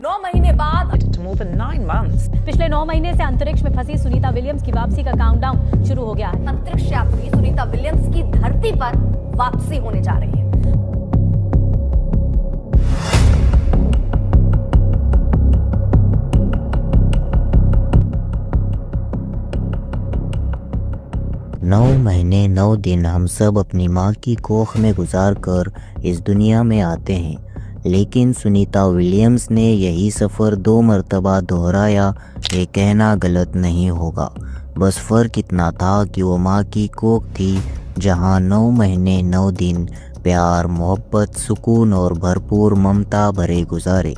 9 महीने बाद more than 9 months. पिछले 9 महीने से अंतरिक्ष में फंसी सुनीता विलियम्स की वापसी का काउंटडाउन शुरू हो गया है। अंतरिक्ष यात्री सुनीता विलियम्स की धरती पर वापसी होने जा रही है। नौ महीने 9 दिन हम सब अपनी माँ की कोख में गुजार कर इस दुनिया में आते हैं, लेकिन सुनीता विलियम्स ने यही सफ़र 2 मरतबा दोहराया। ये कहना गलत नहीं होगा। बस फ़र्क इतना था कि वो माँ की कोख थी, जहाँ 9 महीने 9 दिन प्यार, मोहब्बत, सुकून और भरपूर ममता भरे गुजारे,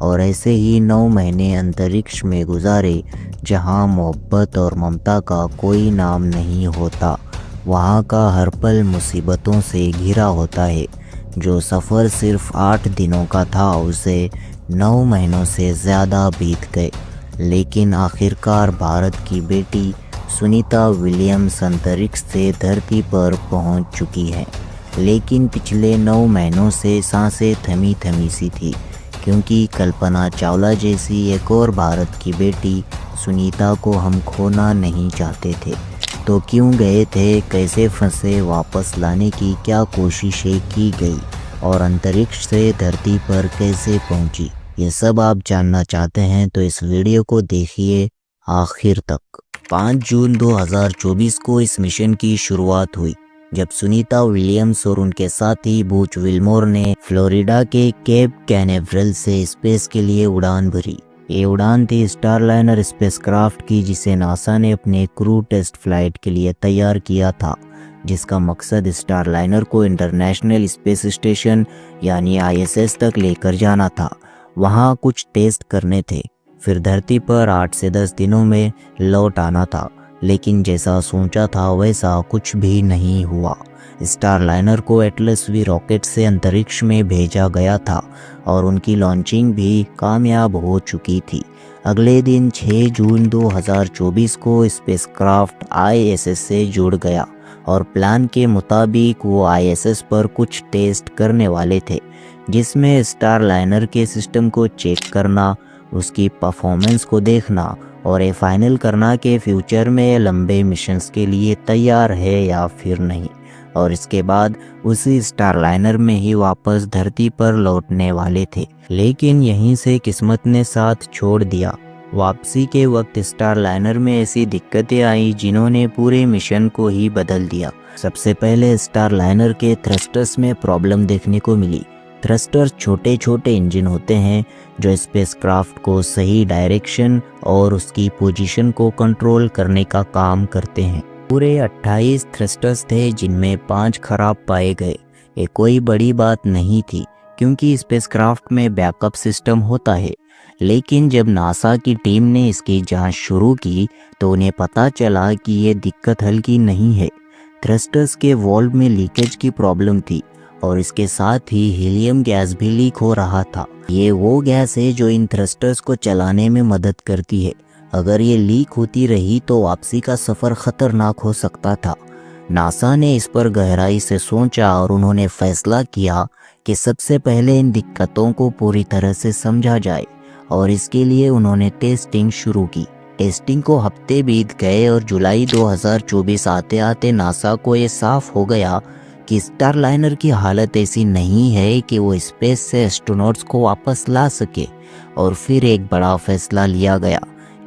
और ऐसे ही 9 महीने अंतरिक्ष में गुजारे, जहाँ मोहब्बत और ममता का कोई नाम नहीं होता। वहाँ का हर पल मुसीबतों से घिरा होता है। जो सफ़र सिर्फ 8 दिनों का था, उसे 9 महीनों से ज़्यादा बीत गए। लेकिन आखिरकार भारत की बेटी सुनीता विलियम्स अंतरिक्ष से धरती पर पहुँच चुकी है। लेकिन पिछले 9 महीनों से सांसें थमी थमी सी थी, क्योंकि कल्पना चावला जैसी एक और भारत की बेटी सुनीता को हम खोना नहीं चाहते थे। तो क्यों गए थे, कैसे फंसे, वापस लाने की क्या कोशिशें की गई, और अंतरिक्ष से धरती पर कैसे पहुंची, ये सब आप जानना चाहते हैं तो इस वीडियो को देखिए आखिर तक। 5 जून 2024 को इस मिशन की शुरुआत हुई, जब सुनीता विलियम्स और उनके साथी बूच विल्मोर ने फ्लोरिडा के केप कैनेवरल से स्पेस के लिए उड़ान भरी। ये उड़ान थी स्टारलाइनर स्पेसक्राफ्ट की, जिसे नासा ने अपने क्रू टेस्ट फ्लाइट के लिए तैयार किया था, जिसका मकसद स्टारलाइनर को इंटरनेशनल स्पेस स्टेशन यानी ISS तक लेकर जाना था। वहाँ कुछ टेस्ट करने थे, फिर धरती पर 8 से 10 दिनों में लौट आना था। लेकिन जैसा सोचा था वैसा कुछ भी नहीं हुआ। स्टारलाइनर को एटलस V रॉकेट से अंतरिक्ष में भेजा गया था और उनकी लॉन्चिंग भी कामयाब हो चुकी थी। अगले दिन 6 जून 2024 को स्पेसक्राफ्ट ISS से जुड़ गया और प्लान के मुताबिक वो ISS पर कुछ टेस्ट करने वाले थे, जिसमें स्टारलाइनर के सिस्टम को चेक करना, उसकी परफॉर्मेंस को देखना और ये फाइनल करना कि फ्यूचर में लंबे मिशंस के लिए तैयार है या फिर नहीं, और इसके बाद उसी स्टारलाइनर में ही वापस धरती पर लौटने वाले थे। लेकिन यहीं से किस्मत ने साथ छोड़ दिया। वापसी के वक्त स्टारलाइनर में ऐसी दिक्कतें आई जिन्होंने पूरे मिशन को ही बदल दिया। सबसे पहले स्टारलाइनर के थ्रस्टर्स में प्रॉब्लम देखने को मिली। थ्रस्टर्स छोटे छोटे इंजन होते हैं जो स्पेसक्राफ्ट को सही डायरेक्शन और उसकी पोजीशन को कंट्रोल करने का काम करते हैं। पूरे 28 थ्रस्टर्स थे, जिनमें 5 खराब पाए गए। ये कोई बड़ी बात नहीं थी, क्योंकि स्पेसक्राफ्ट में बैकअप सिस्टम होता है। लेकिन जब नासा की टीम ने इसकी जांच शुरू की तो उन्हें पता चला कि ये दिक्कत हल्की नहीं है। थ्रस्टर्स के वॉल्व में लीकेज की प्रॉब्लम थी और इसके साथ ही हीलियम गैस भी लीक हो रहा था। ये वो गैस है जो इन थ्रस्टर्स को चलाने में मदद करती है। अगर ये लीक होती रही तो वापसी का सफ़र खतरनाक हो सकता था। नासा ने इस पर गहराई से सोचा और उन्होंने फैसला किया कि सबसे पहले इन दिक्कतों को पूरी तरह से समझा जाए, और इसके लिए उन्होंने टेस्टिंग शुरू की। टेस्टिंग को हफ्ते बीत गए और जुलाई 2024 आते आते नासा को ये साफ हो गया कि स्टारलाइनर की हालत ऐसी नहीं है कि वो स्पेस से एस्ट्रोनॉट्स को वापस ला सके। और फिर एक बड़ा फैसला लिया गया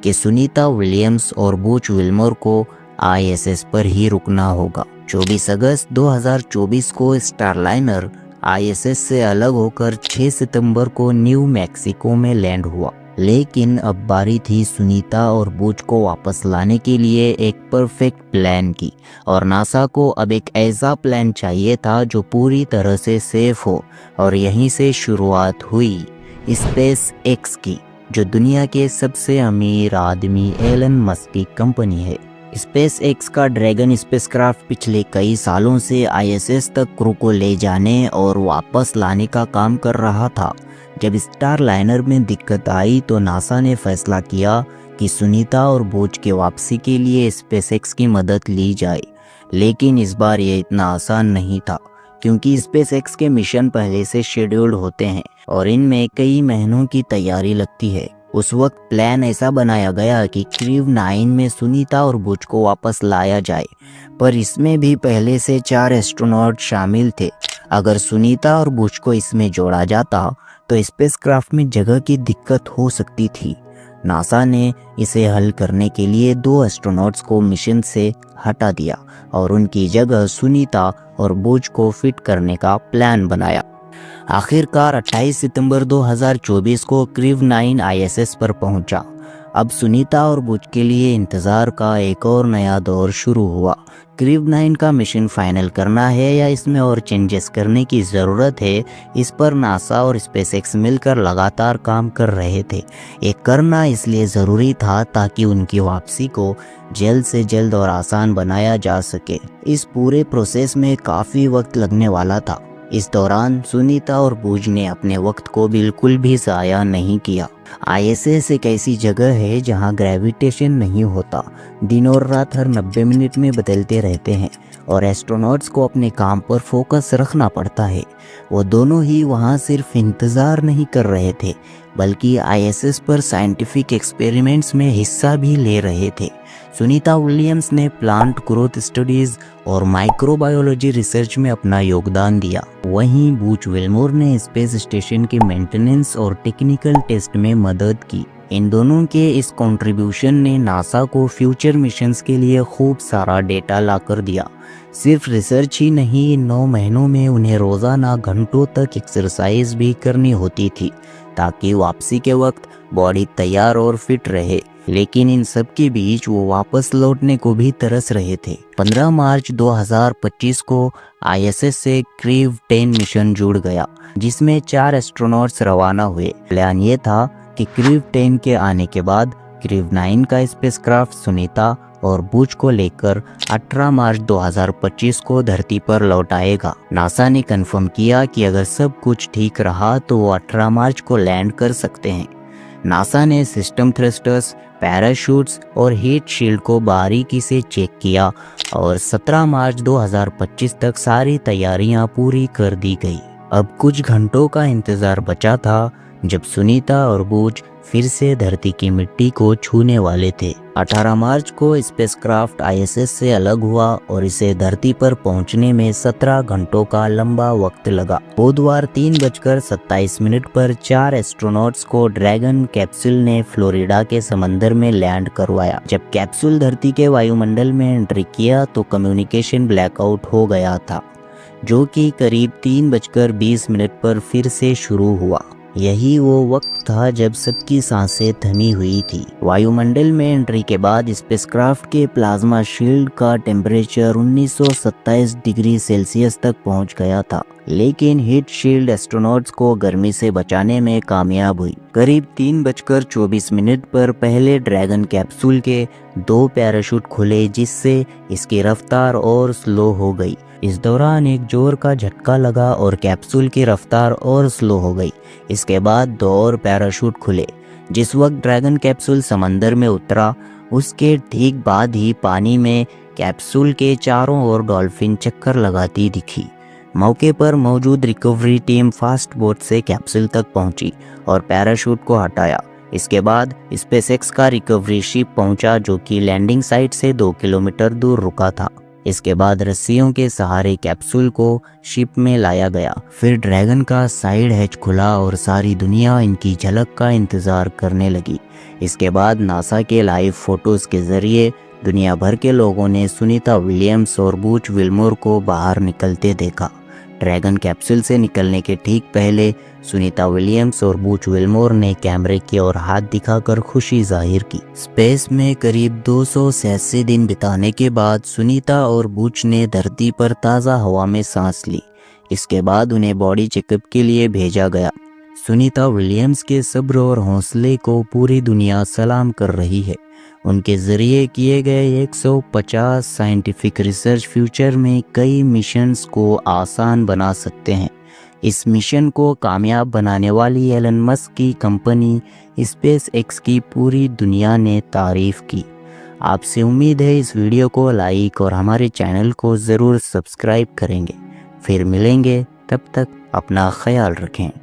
कि सुनीता विलियम्स और बूच विल्मोर को ISS पर ही रुकना होगा। 24 अगस्त 2024 को स्टारलाइनर ISS से अलग होकर 6 सितंबर को न्यू मैक्सिको में लैंड हुआ। लेकिन अब बारी थी सुनीता और बूच को वापस लाने के लिए एक परफेक्ट प्लान की, और नासा को अब एक ऐसा प्लान चाहिए था जो पूरी तरह से सेफ हो। और यहीं से शुरुआत हुई स्पेस एक्स की, जो दुनिया के सबसे अमीर आदमी एलन मस्क की कंपनी है। स्पेस एक्स का ड्रैगन स्पेसक्राफ्ट पिछले कई सालों से ISS तक क्रू को ले जाने और वापस लाने का काम कर रहा था। जब स्टारलाइनर में दिक्कत आई तो नासा ने फैसला किया कि सुनीता और बूच के वापसी के लिए स्पेस एक्स की मदद ली जाए। लेकिन इस बार ये इतना आसान नहीं था, क्योंकि स्पेसएक्स के मिशन पहले से शेड्यूल्ड होते हैं और इनमें कई महीनों की तैयारी लगती है। उस वक्त प्लान ऐसा बनाया गया कि क्रीव 9 में सुनीता और बुच को वापस लाया जाए, पर इसमें भी पहले से 4 एस्ट्रोनॉट शामिल थे। अगर सुनीता और बुच को इसमें जोड़ा जाता तो स्पेसक्राफ्ट में जगह की दिक्कत हो सकती थी। नासा ने इसे हल करने के लिए 2 एस्ट्रोनॉट्स को मिशन से हटा दिया और उनकी जगह सुनीता और बुच को फिट करने का प्लान बनाया। आखिरकार 28 सितंबर 2024 को क्रीव 9 ISS पर पहुंचा। अब सुनीता और बुच के लिए इंतज़ार का एक और नया दौर शुरू हुआ। क्रीव 9 का मिशन फाइनल करना है या इसमें और चेंजेस करने की ज़रूरत है, इस पर नासा और स्पेसएक्स मिलकर लगातार काम कर रहे थे। ये करना इसलिए ज़रूरी था ताकि उनकी वापसी को जल्द से जल्द और आसान बनाया जा सके। इस पूरे प्रोसेस में काफ़ी वक्त लगने वाला था। इस दौरान सुनीता और बुच ने अपने वक्त को बिल्कुल भी ज़ाया नहीं किया। ISS एक ऐसी जगह है जहां ग्रेविटेशन नहीं होता। दिन और रात हर 90 मिनट में बदलते रहते हैं और एस्ट्रोनॉट्स को अपने काम पर फोकस रखना पड़ता है। वो दोनों ही वहां सिर्फ इंतज़ार नहीं कर रहे थे, बल्कि ISS पर साइंटिफिक एक्सपेरिमेंट्स में हिस्सा भी ले रहे थे। सुनीता विलियम्स ने प्लांट ग्रोथ स्टडीज़ और माइक्रोबायोलॉजी रिसर्च में अपना योगदान दिया। वहीं बुच विल्मोर ने स्पेस स्टेशन के मेंटेनेंस और टेक्निकल टेस्ट में मदद की। इन दोनों के इस कंट्रीब्यूशन ने नासा को फ्यूचर मिशंस के लिए खूब सारा डेटा लाकर दिया। सिर्फ रिसर्च ही नहीं, 9 महीनों में उन्हें रोज़ाना घंटों तक एक्सरसाइज भी करनी होती थी ताकि वापसी के वक्त बॉडी तैयार और फिट रहे। लेकिन इन सब के बीच वो वापस लौटने को भी तरस रहे थे। 15 मार्च 2025 को ISS से क्रीव 10 मिशन जुड़ गया, जिसमें 4 एस्ट्रोनॉट्स रवाना हुए। प्लान ये था कि क्रीव 10 के आने के बाद क्रीव 9 का स्पेसक्राफ्ट सुनीता और बुच को लेकर 18 मार्च 2025 को धरती पर लौट आएगा। नासा ने कंफर्म किया कि अगर सब कुछ ठीक रहा तो वो 18 मार्च को लैंड कर सकते हैं। नासा ने सिस्टम थ्रस्टर्स, पैराशूट्स और हीट शील्ड को बारीकी से चेक किया और 17 मार्च 2025 तक सारी तैयारियां पूरी कर दी गई। अब कुछ घंटों का इंतज़ार बचा था जब सुनीता और बुच फिर से धरती की मिट्टी को छूने वाले थे। 18 मार्च को स्पेसक्राफ्ट ISS से अलग हुआ और इसे धरती पर पहुंचने में 17 घंटों का लंबा वक्त लगा। बुधवार 3:27 पर 4 एस्ट्रोनॉट्स को ड्रैगन कैप्सूल ने फ्लोरिडा के समंदर में लैंड करवाया। जब कैप्सूल धरती के वायुमंडल में एंट्री किया तो कम्युनिकेशन ब्लैकआउट हो गया था, जो कि करीब 3:20 पर फिर से शुरू हुआ। यही वो वक्त था जब सबकी सांसें थमी हुई थी। वायुमंडल में एंट्री के बाद स्पेसक्राफ्ट के प्लाज्मा शील्ड का टेम्परेचर 1927 डिग्री सेल्सियस तक पहुंच गया था, लेकिन हीट शील्ड एस्ट्रोनॉट्स को गर्मी से बचाने में कामयाब हुई। करीब 3:24 पर पहले ड्रैगन कैप्सूल के 2 पैराशूट खुले, जिससे इसकी रफ्तार और स्लो हो गई। इस दौरान एक जोर का झटका लगा और कैप्सूल की रफ्तार और स्लो हो गई। इसके बाद 2 और पैराशूट खुले। जिस वक्त ड्रैगन कैप्सूल समंदर में उतरा, उसके ठीक बाद ही पानी में कैप्सूल के चारों ओर डॉल्फिन चक्कर लगाती दिखी। मौके पर मौजूद रिकवरी टीम फास्ट बोट से कैप्सूल तक पहुंची और पैराशूट को हटाया। इसके बाद स्पेसएक्स का रिकवरी शिप पहुंचा, जो कि लैंडिंग साइट से 2 किलोमीटर दूर रुका था। इसके बाद रस्सियों के सहारे कैप्सूल को शिप में लाया गया। फिर ड्रैगन का साइड हैच खुला और सारी दुनिया इनकी झलक का इंतज़ार करने लगी। इसके बाद नासा के लाइव फोटोज़ के ज़रिए दुनिया भर के लोगों ने सुनीता विलियम्स और बुच विल्मोर को बाहर निकलते देखा। ड्रैगन कैप्सूल से निकलने के ठीक पहले सुनीता विलियम्स और बुच विल्मोर ने कैमरे की ओर हाथ दिखाकर खुशी जाहिर की। स्पेस में करीब 286 दिन बिताने के बाद सुनीता और बुच ने धरती पर ताज़ा हवा में सांस ली। इसके बाद उन्हें बॉडी चेकअप के लिए भेजा गया। सुनीता विलियम्स के सब्र और हौसले को पूरी दुनिया सलाम कर रही है। उनके ज़रिए किए गए 150 साइंटिफिक रिसर्च फ्यूचर में कई मिशंस को आसान बना सकते हैं। इस मिशन को कामयाब बनाने वाली एलन मस्क की कंपनी स्पेसएक्स की पूरी दुनिया ने तारीफ़ की। आपसे उम्मीद है इस वीडियो को लाइक और हमारे चैनल को ज़रूर सब्सक्राइब करेंगे। फिर मिलेंगे, तब तक अपना ख्याल रखें।